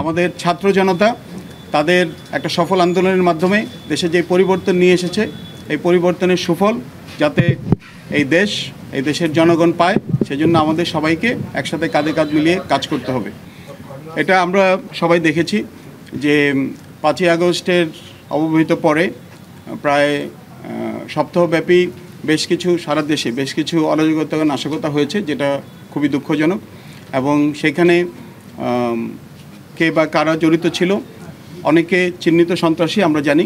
আমাদের ছাত্র জনতা তাদের একটা সফল আন্দোলনের মাধ্যমে দেশে যে পরিবর্তন নিয়ে এসেছে, এই পরিবর্তনের সুফল যাতে এই দেশের জনগণ পায়, সেজন্য আমাদের সবাইকে একসাথে কাঁধে কাঁধ মিলিয়ে কাজ করতে হবে। এটা আমরা সবাই দেখেছি যে 5ই আগস্টের অব্যবহিত পরে প্রায় সপ্তাহব্যাপী সারা দেশে বেশ কিছু অরাজকতা নাশকতা হয়েছে, যেটা খুবই দুঃখজনক। এবং সেখানে কে বা কারা জড়িত ছিল, অনেকে চিহ্নিত সন্ত্রাসী আমরা জানি,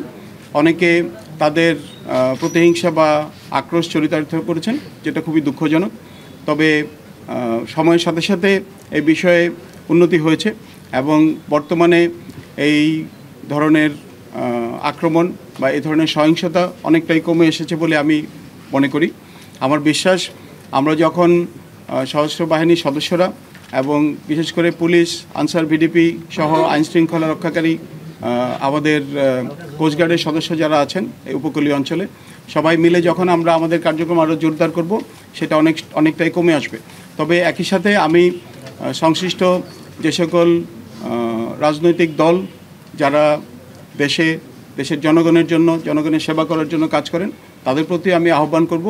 অনেকে তাদের প্রতিহিংসা বা আক্রোশ চরিতার্থ করেছেন, যেটা খুবই দুঃখজনক। তবে সময়ের সাথে সাথে এই বিষয়ে উন্নতি হয়েছে এবং বর্তমানে এই ধরনের আক্রমণ বা এই ধরনের সহিংসতা অনেকটাই কমে এসেছে বলে আমি মনে করি। আমার বিশ্বাস, আমরা যখন সশস্ত্র বাহিনীর সদস্যরা এবং বিশেষ করে পুলিশ, আনসার, ভিডিপি সহ আইনশৃঙ্খলা রক্ষাকারী আমাদের কোস্টগার্ডের সদস্য যারা আছেন এই উপকূলীয় অঞ্চলে, সবাই মিলে যখন আমরা আমাদের কার্যক্রম আরও জোরদার করব, সেটা অনেকটাই কমে আসবে। তবে একই সাথে আমি সংশ্লিষ্ট যে সকল রাজনৈতিক দল যারা দেশের জনগণের জন্য, জনগণের সেবা করার জন্য কাজ করেন, তাদের প্রতি আমি আহ্বান করব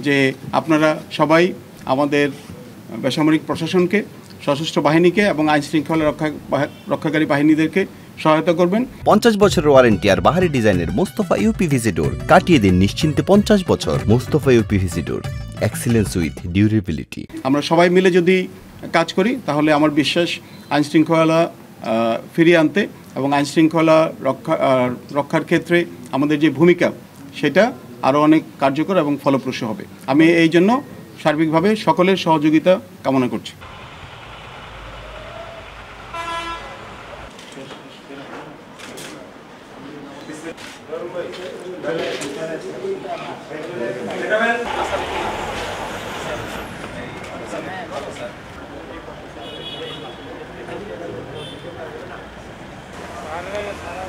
যে আপনারা সবাই আমাদের বেসামরিক প্রশাসনকে, সশস্ত্র বাহিনীকে এবং আইনশৃঙ্খলা রক্ষাকারী বাহিনীদেরকে সহায়তা করবেন। 50 বছরের ওয়ারেন্টি আর বাহারি ডিজাইনের মুস্তফা ইউপিভিসি ডোর, কাটিয়ে দিন নিশ্চিন্তে 50 বছর। Mustafa uPVC door, excellence with durability. আমরা সবাই মিলে যদি কাজ করি, তাহলে আমার বিশ্বাস আইনশৃঙ্খলা ফিরিয়ে আনতে এবং আইনশৃঙ্খলা রক্ষার ক্ষেত্রে আমাদের যে ভূমিকা, সেটা আরও অনেক কার্যকর এবং ফলপ্রসূ হবে। আমি এই জন্য সার্বিকভাবে সকলের সহযোগিতা কামনা করছি। সারা